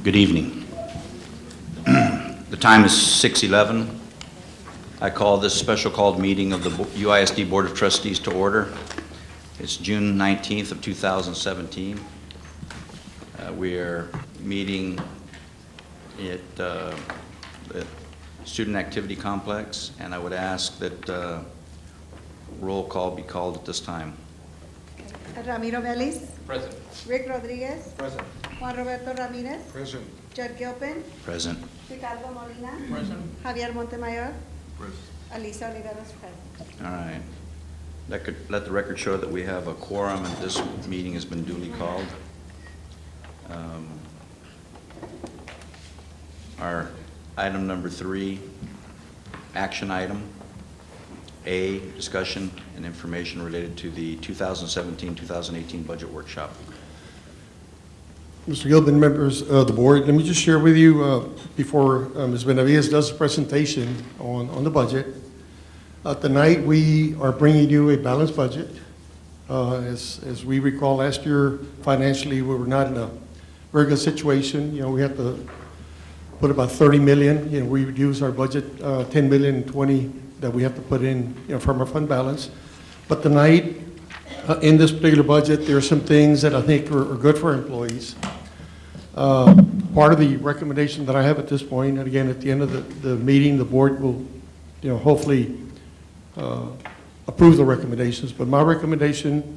Good evening. The time is 6:11. I call this special called meeting of the UISD Board of Trustees to order. It's June 19th of 2017. We are meeting at the Student Activity Complex, and I would ask that roll call be called at this time. Ramiro Vélez. Present. Rick Rodriguez. Present. Juan Roberto Ramirez. Present. Judd Gilpin. Present. Ricardo Molina. Present. Javier Montemayor. Present. Alisa Oliveros present. All right. Let the record show that we have a quorum and this meeting has been duly called. Our item number 3, action item, A, discussion and information related to the 2017-2018 budget workshop. Mr. Gilpin, members of the board, let me just share with you before Ms. Benavides does a presentation on the budget. Tonight we are bringing you a balanced budget. As we recall last year, financially we were not in a very good situation. We had to put about 30 million. We reduced our budget 10 million and 20 that we have to put in from our fund balance. But tonight, in this particular budget, there are some things that I think are good for employees. Part of the recommendation that I have at this point, and again, at the end of the meeting, the board will, hopefully approve the recommendations. But my recommendation,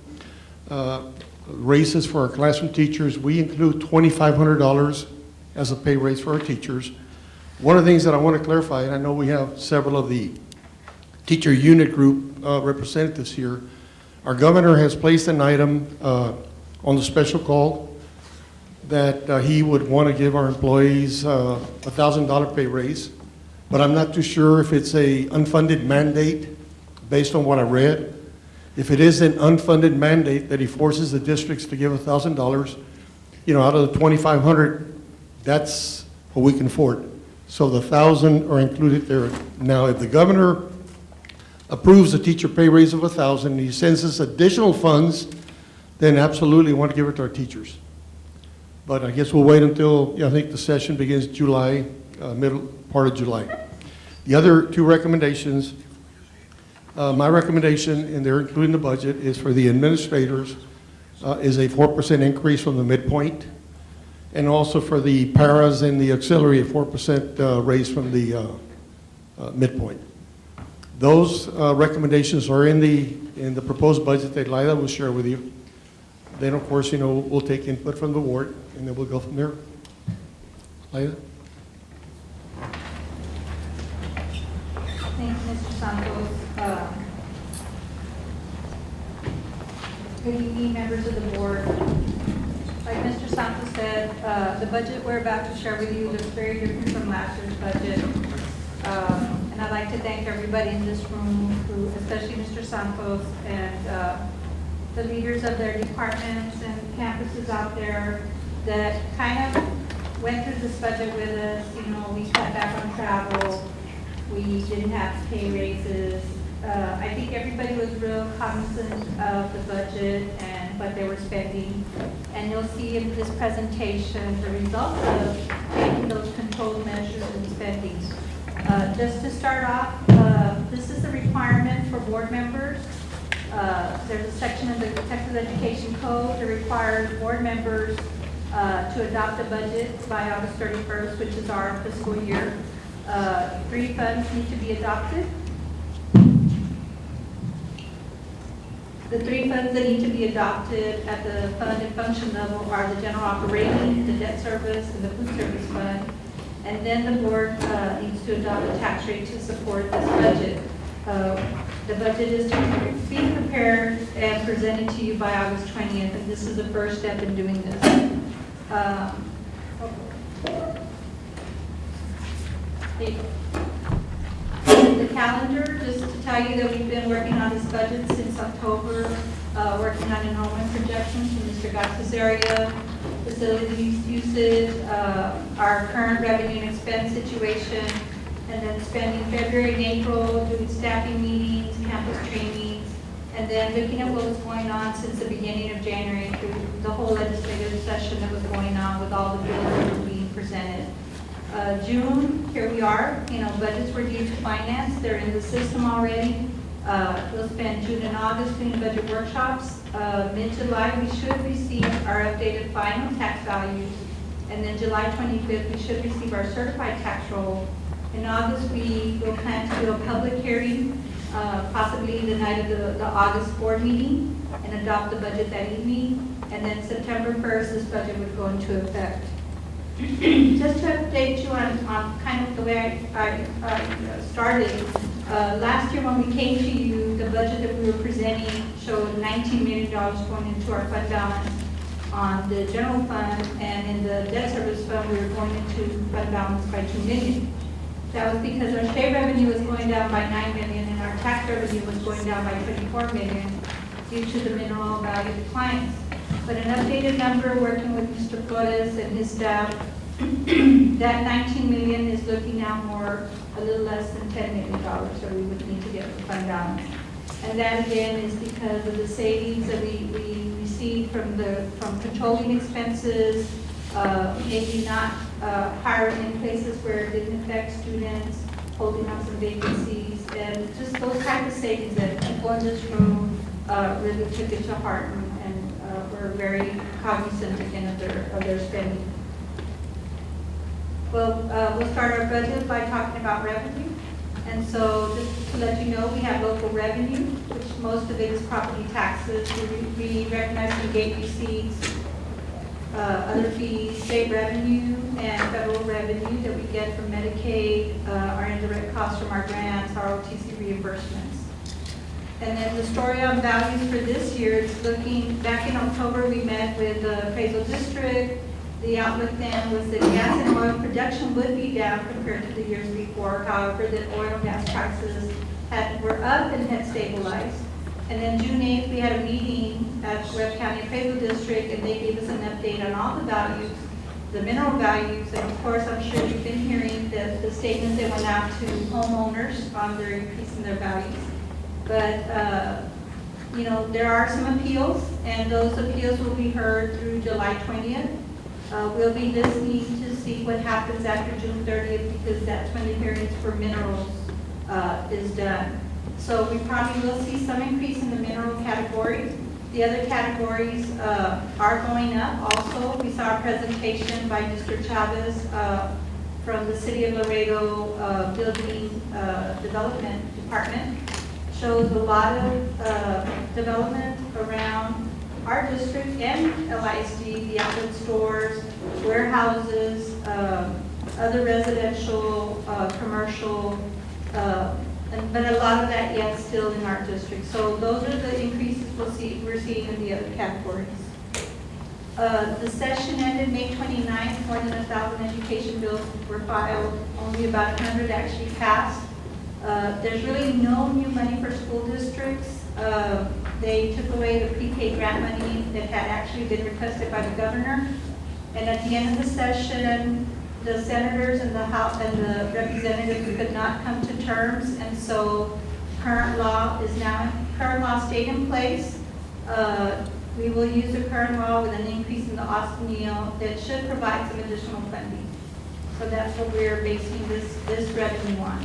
raises for our classroom teachers, we include $2,500 as a pay raise for our teachers. One of the things that I want to clarify, and I know we have several of the teacher unit group representatives here, our governor has placed an item on the special call that he would want to give our employees a $1,000 pay raise, but I'm not too sure if it's a unfunded mandate based on what I read. If it is an unfunded mandate that he forces the districts to give $1,000, out of the $2,500, that's what we can afford. So the $1,000 are included there. Now, if the governor approves a teacher pay raise of $1,000 and he sends us additional funds, then absolutely want to give it to our teachers. But I guess we'll wait until, I think the session begins July, middle part of July. The other 2 recommendations, my recommendation, and they're including the budget, is for the administrators, is a 4% increase from the midpoint, and also for the paras and the auxiliary, a 4% raise from the midpoint. Those recommendations are in the proposed budget that Lila will share with you. Then, of course, we'll take input from the board, and then we'll go from there. Lila? Thank you, Mr. Santos. Good evening, members of the board. Like Mr. Santos said, the budget we're about to share with you looks very different from last year's budget. And I'd like to thank everybody in this room, especially Mr. Santos and the leaders of their departments and campuses out there that kind of went through this budget with us. We cut back on travel. We didn't have pay raises. I think everybody was real cognizant of the budget and what they were spending. And you'll see in this presentation the results of taking those controlled measures and spending. Just to start off, this is a requirement for board members. There's a section of the Texas Education Code that requires board members to adopt a budget by August 31st, which is our fiscal year. 3 funds need to be adopted. The 3 funds that need to be adopted at the fund and function level are the general operating, the debt service, and the food service fund. And then the board needs to adopt a tax rate to support this budget. The budget is to be prepared and presented to you by August 20th, and this is the first step in doing this. The calendar, just to tell you that we've been working on this budget since October, working on enrollment projections from Mr. Garza's area, facilities usage, our current revenue and expense situation, and then spending February and April doing staffing meetings, campus trainings, and then looking at what was going on since the beginning of January through the whole legislative session that was going on with all the bills that were being presented. June, here we are, budgets were due to finance, they're in the system already. We'll spend June and August doing budget workshops. Mid-July, we should receive our updated final tax values. And then July 25th, we should receive our certified tax roll. In August, we will plan to do a public hearing, possibly the night of the August board meeting, and adopt the budget that evening. And then September 1st, this budget would go into effect. Just to update you on kind of the way I started, last year when we came to you, the budget that we were presenting showed $19 million going into our fund balance on the general fund, and in the debt service fund, we were going into fund balance by $2 million. That was because our state revenue was going down by $9 million and our tax revenue was going down by $24 million due to the mineral value declines. But an updated number, working with Mr. Flores and his staff, that $19 million is looking now more, a little less than $10 million, so we would need to get the fund balance. And that again is because of the savings that we received from controlling expenses, maybe not hiring in places where it didn't affect students, holding on some vacancies, and just those kinds of savings that people in this room really took it to heart and were very cognizant again of their spending. Well, we'll start our budget by talking about revenue. And so just to let you know, we have local revenue, which most of it is property taxes. We recognize some gate receipts, other fees, state revenue, and federal revenue that we get from Medicaid, our indirect costs from our grants, our OTC reimbursements. And then the story on values for this year is looking, back in October, we met with the appraisal district. The outlook then was that gas and oil production would be down compared to the years before. However, that oil and gas prices were up and had stabilized. And then June 8th, we had a meeting at Webb County Appraisal District, and they gave us an update on all the values, the mineral values, and of course, I'm sure you've been hearing the statements that went out to homeowners on their increase in their values. But, there are some appeals, and those appeals will be heard through July 20th. We'll be listening to see what happens after June 30th, because that's when the hearings for minerals is done. So we probably will see some increase in the mineral category. The other categories are going up also. We saw a presentation by Mr. Chavez from the City of Laredo Building Development Department. Shows a lot of development around our district and LISD, the outlet stores, warehouses, other residential, commercial, but a lot of that yet still in our district. So those are the increases we're seeing in the other categories. The session ended May 29th. More than 1,000 education bills were filed. Only about 100 actually passed. There's really no new money for school districts. They took away the prepaid grant money that had actually been requested by the governor. And at the end of the session, the senators and the House and the representatives could not come to terms, and so current law stayed in place. We will use the current law with an increase in the Austin Neal that should provide some additional funding. So that's what we're basing this revenue on.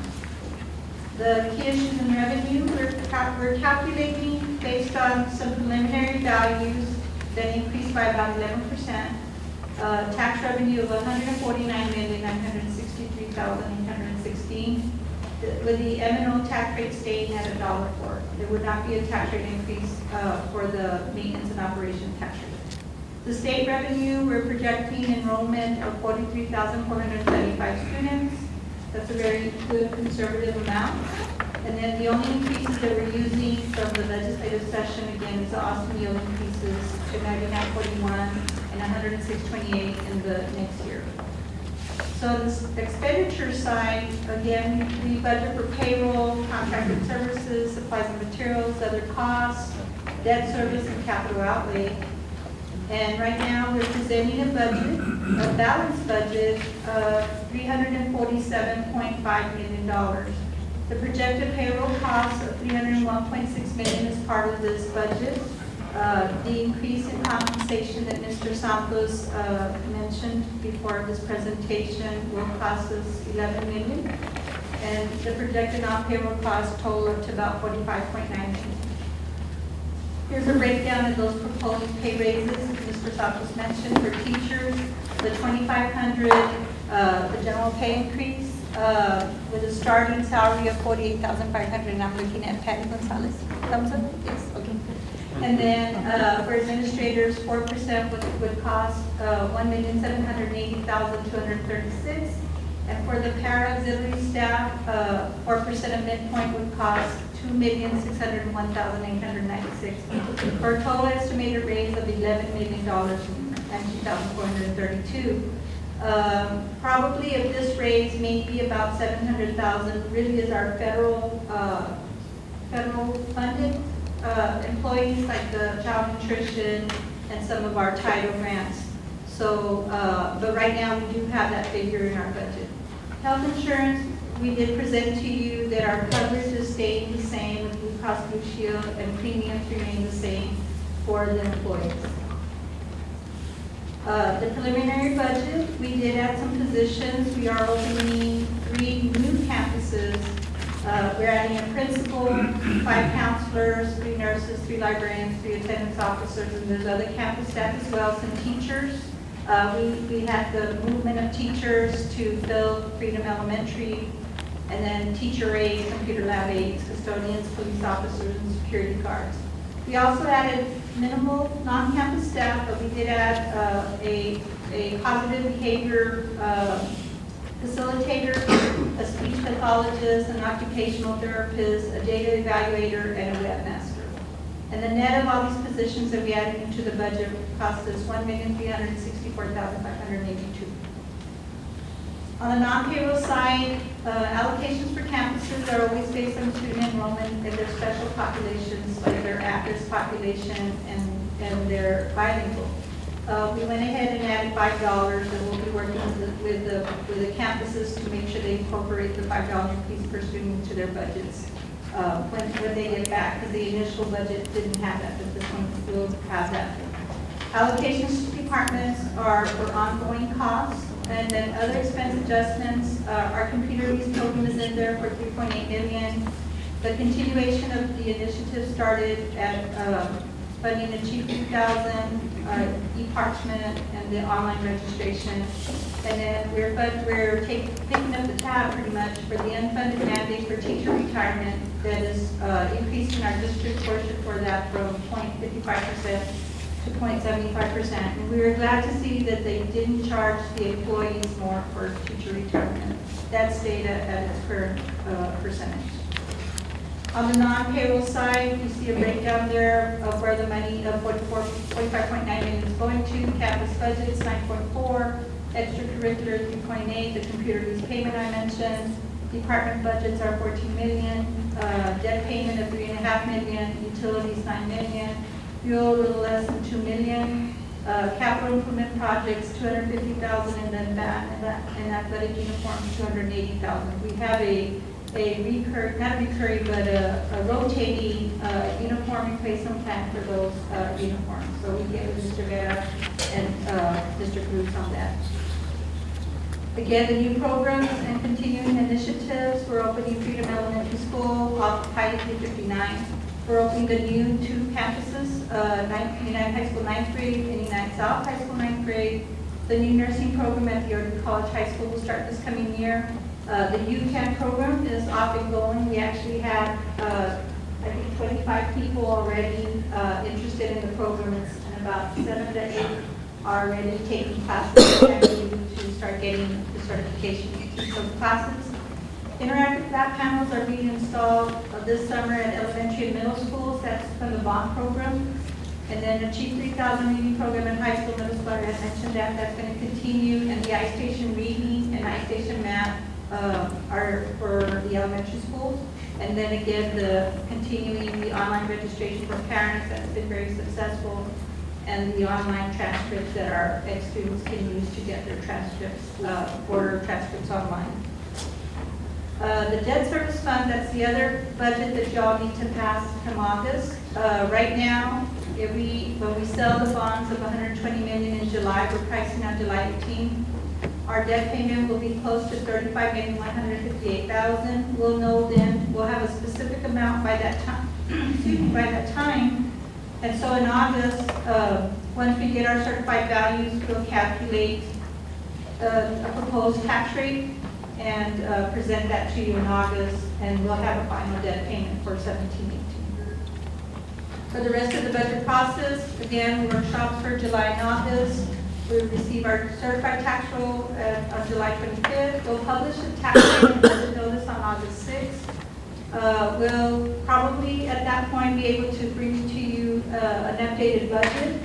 The key issues in revenue, we're calculating based on some preliminary values that increased by about 11%. Tax revenue of $149,963,816, with the M&O tax rate staying at $1.04. There would not be a tax rate increase for the maintenance and operation tax rate. The state revenue, we're projecting enrollment of 43,475 students. That's a very good conservative amount. And then the only increases that we're using from the legislative session, again, is the Austin Neal increases to 99.41 and 106.28 in the next year. So on the expenditure side, again, we budget for payroll, contracted services, supplies and materials, other costs, debt service, and capital outlay. And right now, we're presenting a budget, a balanced budget of $347.5 million. The projected payroll cost of $301.6 million is part of this budget. The increase in compensation that Mr. Santos mentioned before this presentation will cost us 11 million, and the projected non-payroll costs total up to about 45.9 million. Here's a breakdown of those proposed pay raises Mr. Santos mentioned for teachers. The 2,500, the general pay increase with a starting salary of 48,500, and I'm looking at Patty Gonzalez. Thumbs up? Yes, okay. And then for administrators, 4% would cost $1,780,236. And for the para-auxiliary staff, 4% of midpoint would cost $2,601,896, for a total estimated raise of $11 million and 2,432. Probably of this raise, maybe about 700,000 really is our federal funded employees, like the child nutrition and some of our title grants. So, but right now we do have that figure in our budget. Health insurance, we did present to you that our coverage is staying the same with Blue Cross Blue Shield, and premiums remain the same for the employees. The preliminary budget, we did add some positions. We are opening 3 new campuses. We're adding a principal, 5 counselors, 3 nurses, 3 librarians, 3 attendance officers, and there's other campus staff as well, some teachers. We had the movement of teachers to fill Freedom Elementary, and then teacher aides, computer lab aides, custodians, police officers, and security guards. We also added minimal non-campus staff, but we did add a positive behavior facilitator, a speech pathologist, an occupational therapist, a data evaluator, and a webmaster. And the net of all these positions that we added into the budget cost us $1,364,582. On the non-payroll side, allocations for campuses are always based on student enrollment and their special populations, like their at-risk population and their bilingual. We went ahead and added $5, and we'll be working with the campuses to make sure they incorporate the $5 increase per student into their budgets when they get back, because the initial budget didn't have that, but this one will have that. Allocations to departments are for ongoing costs, and then other expense adjustments. Our computer lease program is in there for $3.8 million. The continuation of the initiative started at funding the Chief 3000, e-parchment, and the online registration. And then we're picking up the tab pretty much for the unfunded mandate for teacher retirement that is increasing our district portion for that from 0.55% to 0.75%. And we were glad to see that they didn't charge the employees more for teacher retirement. That stayed at its current percentage. On the non-payroll side, you see a breakdown there of where the money of 45.9 million is going to. Campus budget is 9.4, extracurricular 3.8, the computer lease payment I mentioned. Department budgets are 14 million, debt payment of 3.5 million, utilities 9 million, fuel a little less than 2 million, capital improvement projects 250,000, and then athletic uniforms 280,000. We have a rotating uniform replacement plan for those uniforms. So we get with Mr. Vera and Mr. Cruz on that. Again, the new programs and continuing initiatives, we're opening Freedom Elementary School off Pilot 359. We're opening the new 2 campuses, United High School 9th grade and United South High School 9th grade. The new nursing program at the Oregon College High School will start this coming year. The UCAN program is off and going. We actually had, I think, 25 people already interested in the program, and about 7 to 8 are already taking classes to start getting the certification in those classes. Interactive flat panels are being installed this summer at elementary and middle schools. That's from the bond program. And then the Chief 3000 reading program in high school, middle school, I had mentioned that. That's going to continue. And the iStation reading and iStation math are for the elementary schools. And then again, continuing the online registration for parents, that's been very successful, and the online transcripts that our ex-students can use to get their transcripts, order transcripts online. The debt service fund, that's the other budget that y'all need to pass come August. Right now, when we sell the bonds of 120 million in July, we're pricing on July 18th. Our debt payment will be close to 35,158,000. We'll know then, we'll have a specific amount by that time, excuse me, by that time. And so in August, once we get our certified values, we'll calculate a proposed tax rate and present that to you in August, and we'll have a final debt payment for 17-18. For the rest of the budget process, again, workshops for July and August. We'll receive our certified tax roll on July 25th. We'll publish the tax rate and budget notice on August 6th. We'll probably at that point be able to bring to you an updated budget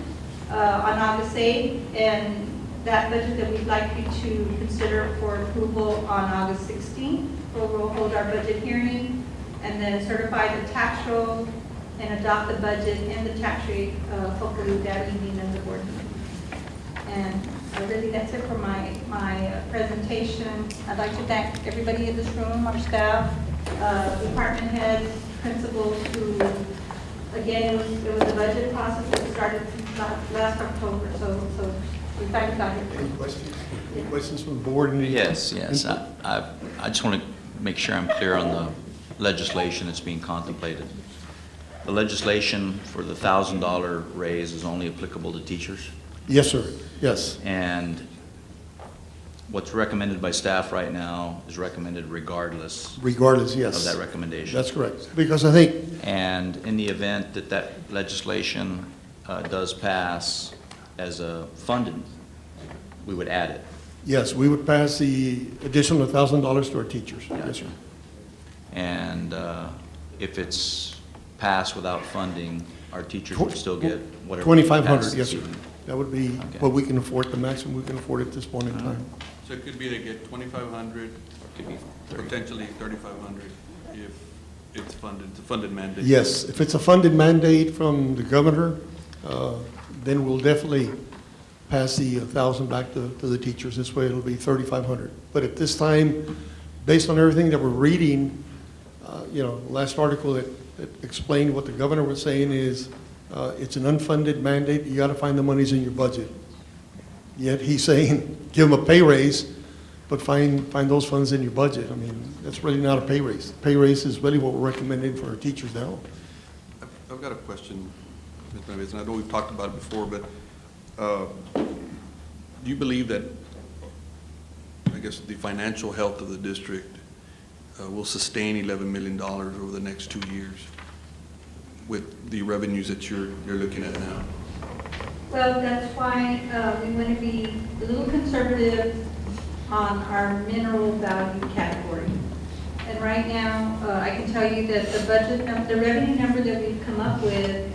on August 8th, and that budget that we'd like you to consider for approval on August 16th. We'll hold our budget hearing and then certify the tax roll and adopt the budget and the tax rate hopefully that evening in the board meeting. And really that's it for my presentation. I'd like to thank everybody in this room, our staff, department heads, principals who, again, it was a budget process that started last October, so we finally got here. Any questions? Any questions from the board? Any Yes. input? I just want to make sure I'm clear on the legislation that's being contemplated. The legislation for the $1,000 raise is only applicable to teachers, Yes, sir. Yes. and what's recommended by staff right now is recommended regardless Regardless, yes. of that recommendation. That's correct. Because I think, And in the event that that legislation does pass as a funded, we would add it. yes, we would pass the additional $1,000 to our teachers. Yes, sir. And if it's passed without funding, our teachers would still get whatever. 2,500, passed yes, this sir. evening. That would be Okay. what we can afford, the maximum we can afford at this point in time. So it could be to get 2,500, Could be 30. potentially 3,500 if it's funded, it's a funded mandate. Yes, if it's a funded mandate from the governor, then we'll definitely pass the 1,000 back to the teachers. This way it'll be 3,500. But at this time, based on everything that we're reading, last article that explained what the governor was saying is, it's an unfunded mandate, you gotta find the monies in your budget. Yet he's saying, give them a pay raise, but find those funds in your budget. I mean, that's really not a pay raise. Pay raise is really what we're recommending for our teachers now. I've got a question, Ms. Benavides, and I know we've talked about it before, but do you believe that, I guess, the financial health of the district will sustain $11 million over the next 2 years with the revenues that you're looking at now? Well, that's why we want to be a little conservative on our mineral value category. And right now, I can tell you that the budget, the revenue number that we've come up with,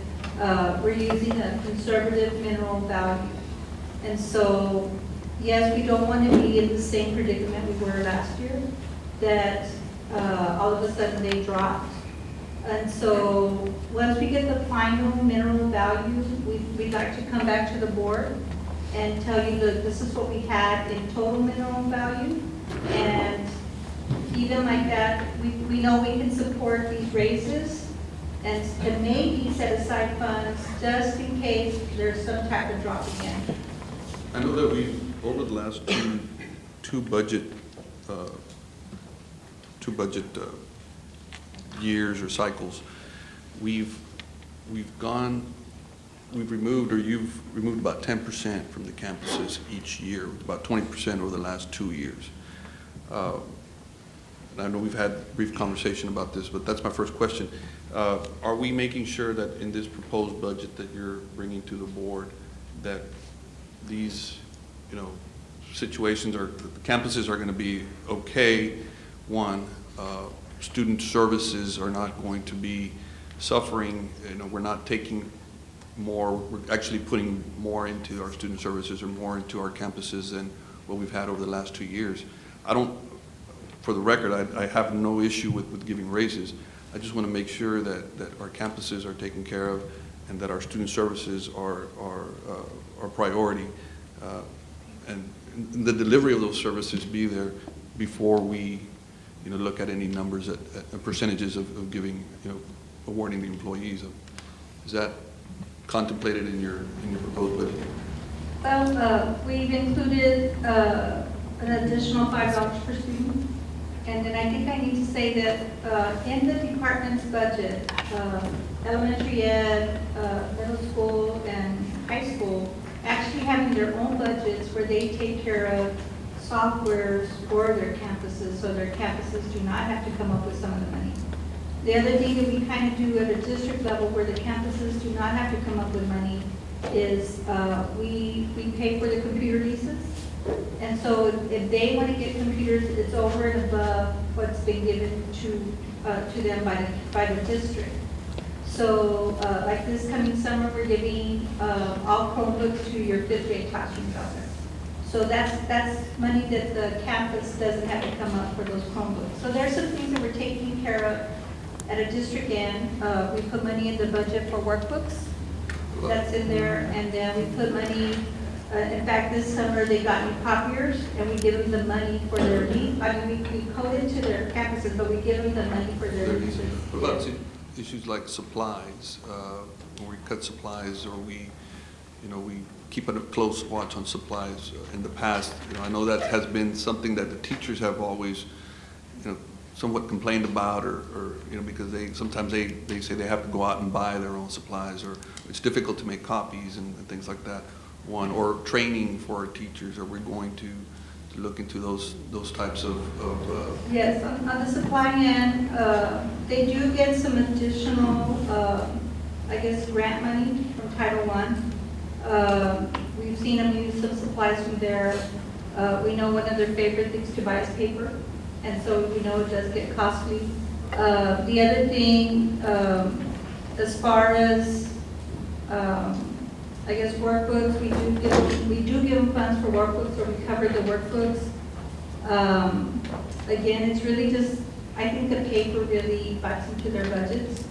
we're using a conservative mineral value. And so, yes, we don't want to be in the same predicament we were last year, that all of a sudden they dropped. And so, once we get the final mineral value, we'd like to come back to the board and tell you that this is what we had in total mineral value. And even like that, we know we can support these raises and maybe set aside funds just in case there's some type of drop again. I know that we've, over the last two budget years or cycles, you've removed about 10% from the campuses each year, about 20% over the last 2 years. And I know we've had a brief conversation about this, but that's my first question. Are we making sure that in this proposed budget that you're bringing to the board, that these, situations or the campuses are going to be okay? One, student services are not going to be suffering. We're not taking more, we're actually putting more into our student services or more into our campuses than what we've had over the last 2 years. For the record, I have no issue with giving raises. I just want to make sure that our campuses are taken care of and that our student services are priority. And the delivery of those services be there before we, look at any numbers at percentages of giving, awarding the employees. Is that contemplated in your proposed budget? Well, we've included an additional $5 per student. And then I think I need to say that in the department's budget, elementary ed, middle school, and high school actually having their own budgets where they take care of softwares for their campuses, so their campuses do not have to come up with some of the money. The other thing that we kind of do at a district level where the campuses do not have to come up with money is we pay for the computer leases. And so if they want to get computers, it's over and above what's been given to them by the district. So like this coming summer, we're giving all Chromebooks to your 5th grade classrooms out there. So that's money that the campus doesn't have to come up for those Chromebooks. So there's some things that we're taking care of at a district end. We put money in the budget for workbooks. That's in there. And then we put money, in fact, this summer they got new copiers and we give them the money for their lease. I mean, we code it to their campuses, but we give them the money for their leases. What about issues like supplies? When we cut supplies, or we keep a close watch on supplies in the past. I know that has been something that the teachers have always, somewhat complained about, or because sometimes they say they have to go out and buy their own supplies, or it's difficult to make copies and things like that. Or training for our teachers. Are we going to look into those types of Yes, on the supply end, they do get some additional, grant money from Title I. We've seen them use some supplies from there. We know one of their favorite things to buy is paper, and so we know it does get costly. The other thing, as far as workbooks, we do give them funds for workbooks, or we cover the workbooks. Again, it's really just, I think the paper really bites into their budgets.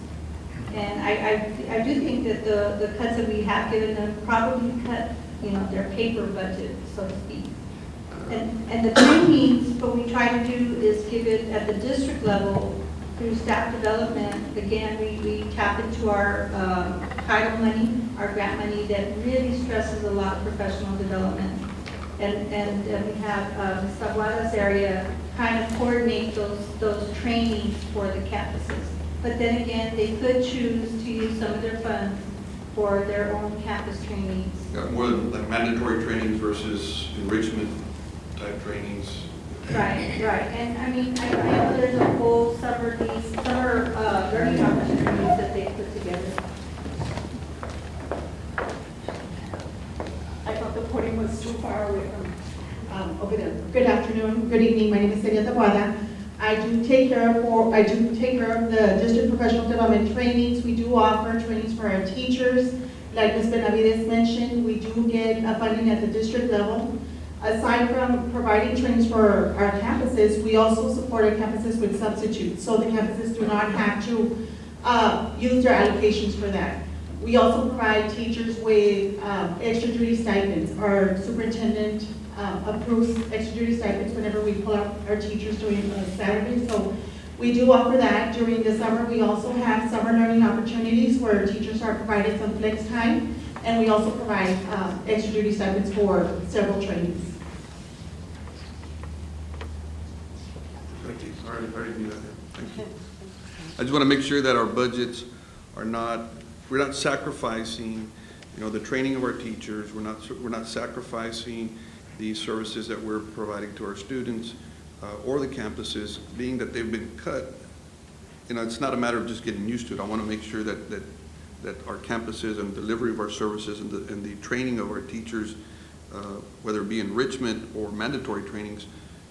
And I do think that the cuts that we have given them probably cut, their paper budget, so to speak. And the trainings, what we try to do is give it at the district level through staff development. Again, we tap into our title money, our grant money that really stresses a lot of professional development. And we have Ms. Aguada's area kind of coordinate those trainings for the campuses. But then again, they could choose to use some of their funds for their own campus trainings. more than like mandatory trainings versus enrichment type trainings? Right. And I mean, I know there's a whole summer learning opportunities that they put together. I thought the podium was too far away from over there. Good afternoon, good evening. My name is Celia Taboada. I do take care of the district professional development trainings. We do offer trainings for our teachers. Like Ms. Benavides mentioned, we do get funding at the district level. Aside from providing trainings for our campuses, we also support our campuses with substitutes, so the campuses do not have to use their allocations for that. We also provide teachers with extra duty stipends. Our superintendent approves extra duty stipends whenever we pull out our teachers during Saturday, so we do offer that. During the summer, we also have summer learning opportunities where teachers are provided some flex time, and we also provide extra duty stipends for several trainings. Thank you. I already knew that. Thank you. I just want to make sure that our budgets are not, we're not sacrificing, the training of our teachers. We're not sacrificing the services that we're providing to our students or the campuses, being that they've been cut. It's not a matter of just getting used to it. I want to make sure that our campuses and delivery of our services and the training of our teachers, whether it be enrichment or mandatory trainings,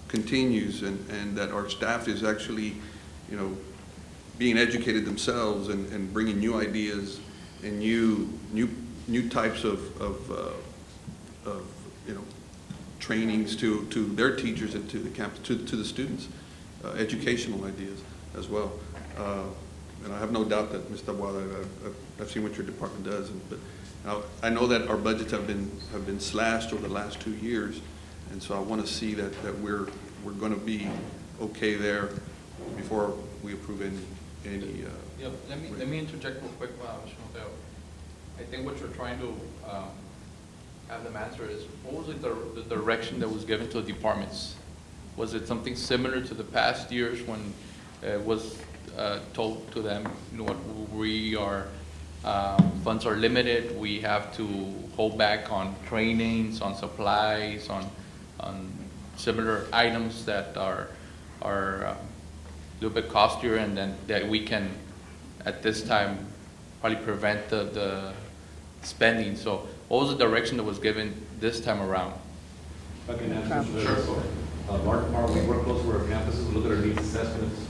continues, and that our staff is actually, being educated themselves and bringing new ideas and new types of trainings to their teachers and to the campus, to the students, educational ideas as well. And I have no doubt that Ms. Taboada, I've seen what your department does, but I know that our budgets have been slashed over the last 2 years, and so I want to see that we're going to be okay there before we approve any. Let me interject real quick, Mr. Mateo. I think what you're trying to have them answer is, what was the direction that was given to the departments? Was it something similar to the past years when it was told to them, you know what, we are, funds are limited, we have to hold back on trainings, on supplies, on similar items that are a little bit costlier, and then that we can, at this time, probably prevent the spending. So what was the direction that was given this time around? If I can answer this. Mark, we work closely with our campuses, we look at our needs assessments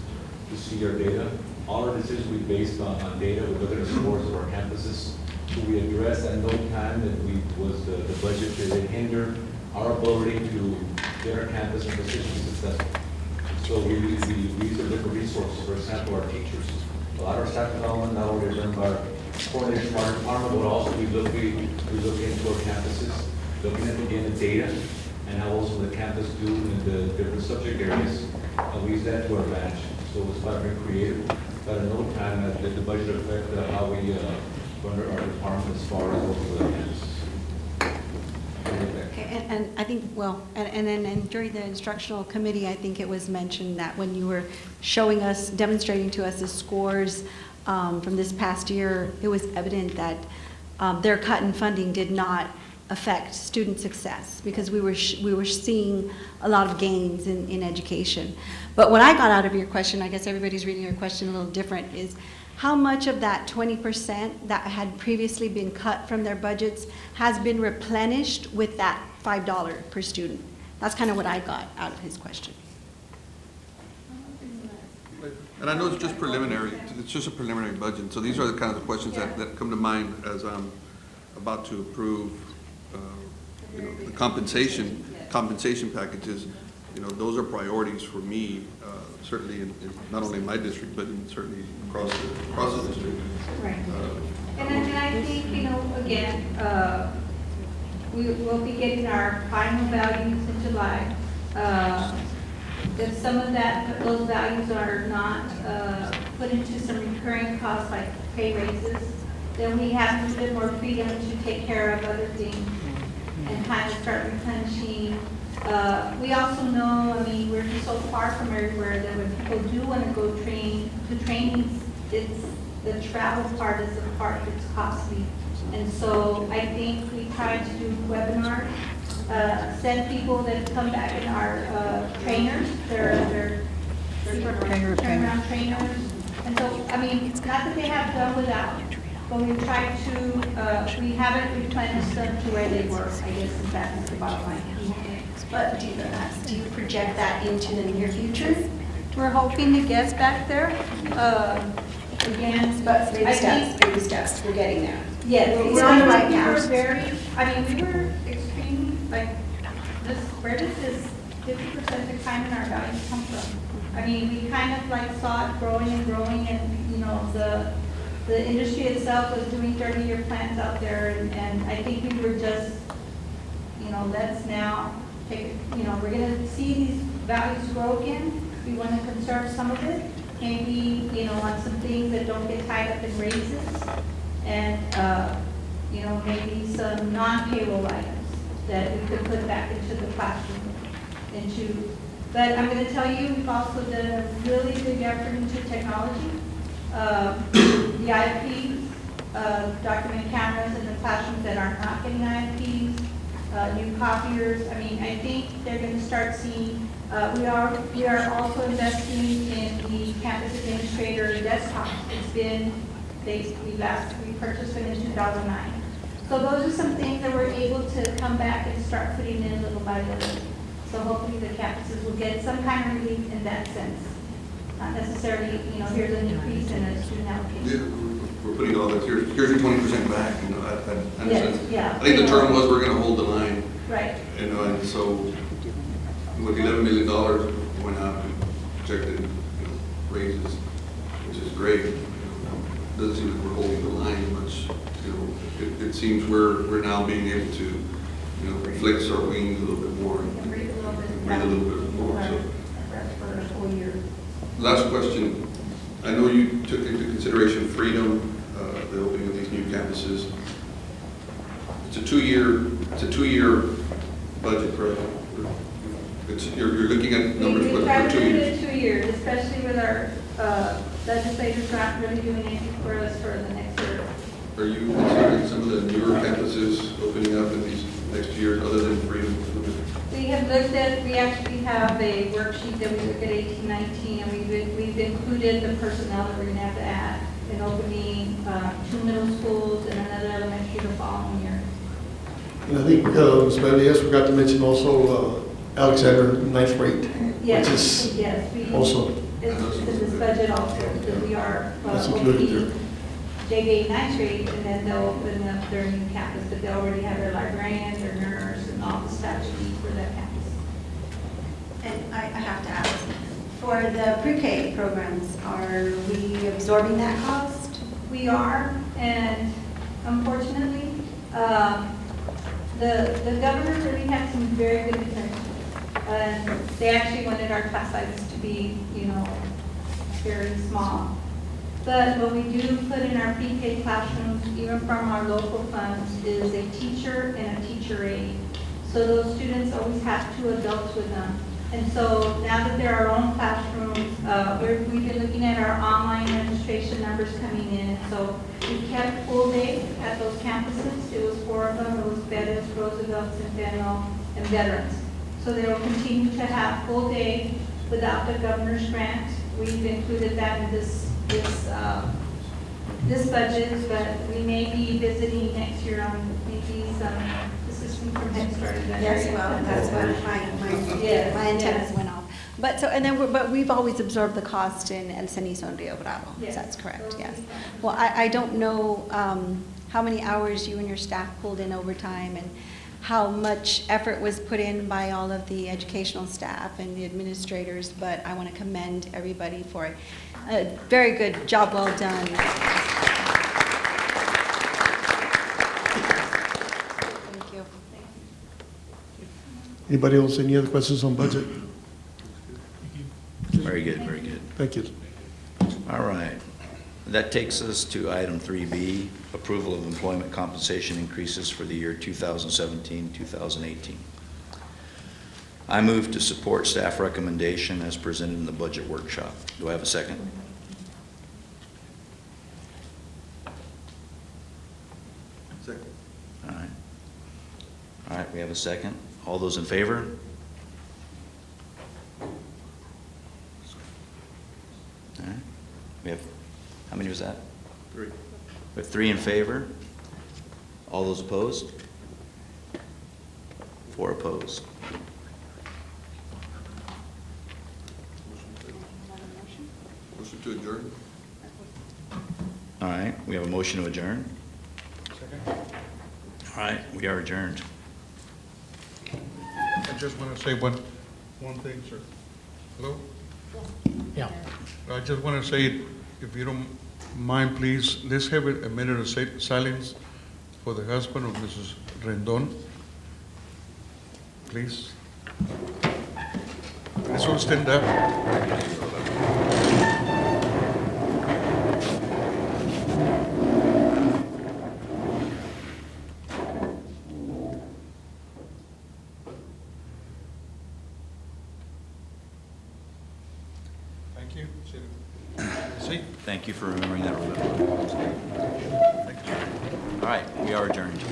to see our data. All our decisions we based on data. We look at the scores of our campuses. So we address at no time that the budget did hinder our ability to get our campus in a position to be successful. So we use the different resources, for example, our teachers. A lot of our staff development not only is done by our coordination of our department, but also we look into our campuses, looking at the data and how also the campus do in the different subject areas. And we use that to our advantage. So it's quite very creative. But at no time did the budget affect how we run our department as far as working with our campuses. Okay, and I think, well, and then during the instructional committee, I think it was mentioned that when you were showing us, demonstrating to us the scores from this past year, it was evident that their cut in funding did not affect student success, because we were seeing a lot of gains in education. But what I got out of your question, I guess everybody's reading your question a little different, is how much of that 20% that had previously been cut from their budgets has been replenished with that $5 per student? That's kind of what I got out of his question. And I know it's just preliminary, it's just a preliminary budget, so these are the kinds of questions that come to mind as I'm about to approve, the compensation packages. Those are priorities for me, certainly in not only in my district, but certainly across the district. Right. And I think, again, we will be getting our final values in July. If some of those values are not put into some recurring costs like pay raises, then we have a little bit more freedom to take care of other things and kind of start replenishing. We also know, we're so far from everywhere that when people do want to go to trainings, it's the travel part is the part that's costly. And so I think we try to do webinars, send people that come back in our trainers, they're turnaround trainers. And so, not that they have done without, but we try to, we haven't replenished them to where they were, I guess, is that's the bottom line. But do you project that into the near future? We're hoping to get back there. Again, But I think, baby steps, we're getting there. yes, We're on the right we were path. we were extremely, where does this 50% decline in our values come from? We kind of saw it growing and growing, and, the industry itself was doing 30-year plans out there, and I think we were just, let's now take it, we're gonna see these values grow again. We want to conserve some of it, maybe, on some things that don't get tied up in raises, and, maybe some non-payroll items that we could put back into the classroom, but I'm going to tell you, we've also done a really big effort into technology. The IEPs, document cameras in the classrooms that are not getting IEPs, new copiers. I think they're going to start seeing, we are also investing in the campus administrator desktop. It's been, we purchased it in 2009. So those are some things that we're able to come back and start putting in little by little. So hopefully the campuses will get some kind of relief in that sense. Not necessarily, here's an increase in a student allocation. We're putting all this, here's your 20% back, I understand. Yes, yeah. I think the term was, we're gonna hold the line. Right. And so with $11 million going out and projected raises, which is great, doesn't seem like we're holding the line much. It seems we're now being able to, flex our wings a little bit more. And breathe a little bit. Breathe a little bit more. So. For a whole year. Last question. I know you took into consideration freedom, the opening of these new campuses. it's a two-year budget, correct? You're looking at numbers We for try to 2 do it years. in 2 years, especially with our legislators not really doing anything for us for the next year. Are you considering some of the newer campuses opening up in these next years, other than Freedom? We have looked at, we actually have a worksheet that we look at 18, 19, and we've included the personnel that we're going to have to add in opening 2 middle schools and another elementary the following year. And I think, Ms. Benavides forgot to mention also Alexander, ninth grade. Yes, Which is yes, we, also, it's in this budget also, that we are That's included opening there. JV 9th grade, and then they'll open up their new campus, but they already have their librarian, their nurse, and all the staff you need for that campus. And I have to ask, for the pre-K programs, are we absorbing that cost? We are, and unfortunately, the governor really had some very good intentions. And they actually wanted our class sizes to be, very small. But what we do put in our pre-K classrooms, even from our local funds, is a teacher and a teacher aide. So those students always have 2 adults with them. And so now that they're our own classrooms, we've been looking at our online registration numbers coming in. So we kept full day at those campuses. It was 4 of them. It was Bettis, Roosevelt, Centennial, and Veterans. So they will continue to have full day without the governor's grant. We've included that in this budget, but we may be visiting next year on maybe some assistance from Head Start. Yes, well, that's what Yes, my antennas yes. went off. But so, and then, but we've always absorbed the cost in El Cenizo and Rio Bravo. Yes. That's correct, So yes. we- Well, I don't know how many hours you and your staff pulled in overtime and how much effort was put in by all of the educational staff and the administrators, but I want to commend everybody for a very good job, well done. Thank you. Anybody else, any other questions on budget? Very good, very good. Thank you. All right. That takes us to item 3B, approval of employment compensation increases for the year 2017, 2018. I move to support staff recommendation as presented in the budget workshop. Do I have a second? Second. All right. All right, we have a second. All those in favor? All right. We have, how many was that? 3. We have 3 in favor. All those opposed? 4 opposed. Motion to adjourn? All right, we have a motion to adjourn. All right, we are adjourned. I just want to say one thing, sir. Hello? Yeah. I just want to say, if you don't mind, please, let's have a minute of silence for the husband of Mrs. Rendon. Please. Let's all stand up. Thank you. See? Thank you for remembering that, Roberto. All right, we are adjourned.